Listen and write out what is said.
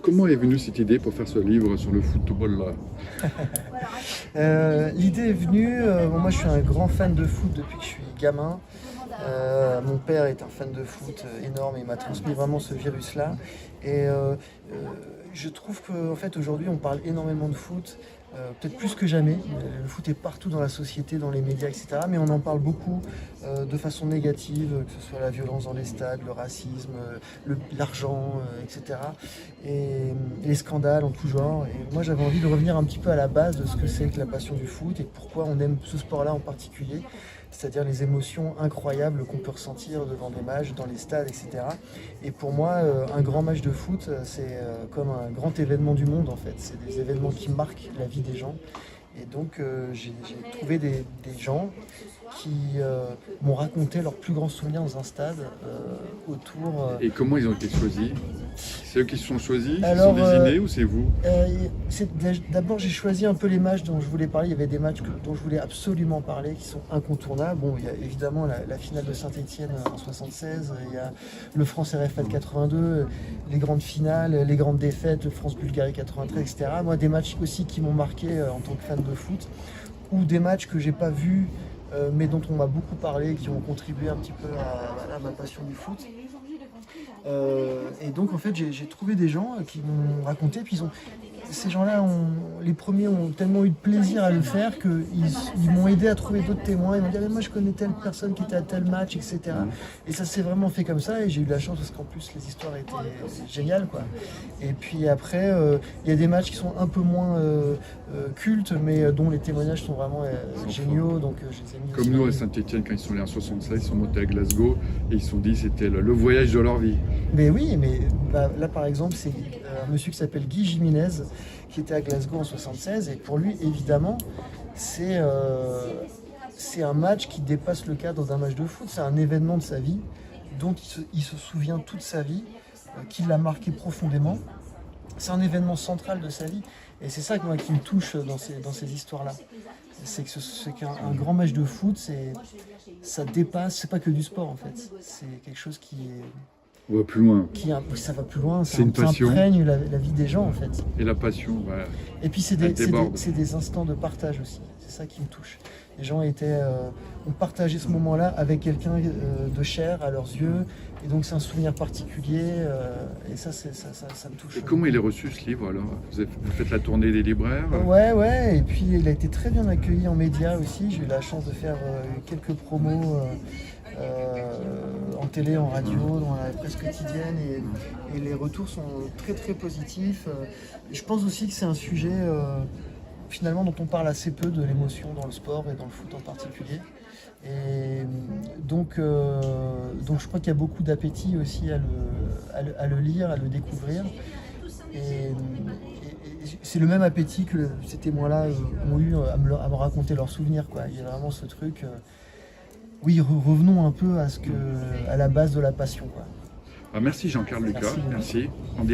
Comment est venue cette idée pour faire ce livre sur le football-là? L'idée est venue, bon, moi je suis un grand fan de foot depuis que je suis gamin. Mon père est un fan de foot énorme et il m'a transmis vraiment ce virus-là. Et je trouve qu'en fait aujourd'hui on parle énormément de foot, peut-être plus que jamais. Le foot est partout dans la société, dans les médias, etc. Mais on en parle beaucoup de façon négative, que ce soit la violence dans les stades, le racisme, l'argent, etc. Et les scandales en tout genre. Et moi j'avais envie de revenir un petit peu à la base de ce que c'est que la passion du foot et pourquoi on aime ce sport-là en particulier. C'est-à-dire les émotions incroyables qu'on peut ressentir devant des matchs, dans les stades, etc. Et pour moi, un grand match de foot, c'est comme un grand événement du monde en fait. C'est des événements qui marquent la vie des gens. Et donc j'ai trouvé des gens qui m'ont raconté leurs plus grands souvenirs dans un stade autour. Et comment ils ont été choisis? C'est eux qui se sont choisis? Ils Alors, sont désignés ou c'est vous? D'abord, j'ai choisi un peu les matchs dont je voulais parler. Il y avait des matchs dont je voulais absolument parler, qui sont incontournables. Bon, il y a évidemment la finale de Saint-Étienne en 76, il y a le France-RFA de 82, les grandes finales, les grandes défaites, le France-Bulgarie 93, etc. Moi, des matchs aussi qui m'ont marqué en tant que fan de foot, ou des matchs que j'ai pas vus, mais dont on m'a beaucoup parlé, qui ont contribué un petit peu à ma passion du foot. Et donc en fait j'ai trouvé des gens qui m'ont raconté, puis ces gens-là, les premiers ont tellement eu de plaisir à le faire qu'ils m'ont aidé à trouver d'autres témoins. Ils m'ont dit ah, moi je connais telle personne qui était à tel match, etc. Et ça s'est vraiment fait comme ça et j'ai eu de la chance parce qu'en plus les histoires étaient géniales, quoi. Et puis après il y a des matchs qui sont un peu moins cultes mais dont les témoignages sont vraiment géniaux, donc je les ai mis Comme aussi nous à Saint-Étienne, quand ils sont allés en 76, ils sont montés à Glasgow et ils se sont dit c'était le voyage de leur vie. Mais oui, mais là par exemple, c'est un monsieur qui s'appelle Guy Jiménez qui était à Glasgow en 76 et pour lui évidemment c'est un match qui dépasse le cadre d'un match de foot, c'est un événement de sa vie dont il se souvient toute sa vie, qui l'a marqué profondément. C'est un événement central de sa vie et c'est ça moi, qui me touche dans ces histoires-là. C'est qu'un grand match de foot, ça dépasse, c'est pas que du sport en fait, c'est quelque chose qui est... On va plus loin. Ça va plus loin, C'est une passion. Ça imprègne la vie des gens en fait. Et la passion, voilà. Et puis c'est des instants de partage aussi, c'est ça qui me touche. Les gens ont partagé ce moment-là avec quelqu'un de cher à leurs yeux, et donc c'est un souvenir particulier, et ça me touche. Et comment il est reçu ce livre alors? Vous faites la tournée des libraires? Ouais, et puis il a été très bien accueilli en médias aussi. J'ai eu la chance de faire quelques promos en télé, en radio, dans la presse quotidienne, et les retours sont très très positifs. Je pense aussi que c'est un sujet finalement dont on parle assez peu, de l'émotion dans le sport et dans le foot en particulier. Et donc je crois qu'il y a beaucoup d'appétit aussi à le lire, à le découvrir. Et c'est le même appétit que ces témoins-là ont eu à me raconter leurs souvenirs, quoi. Il y a vraiment ce truc. Oui, revenons un peu à la base de la passion, quoi. Merci Jean-Carl Lucas. Merci. Merci.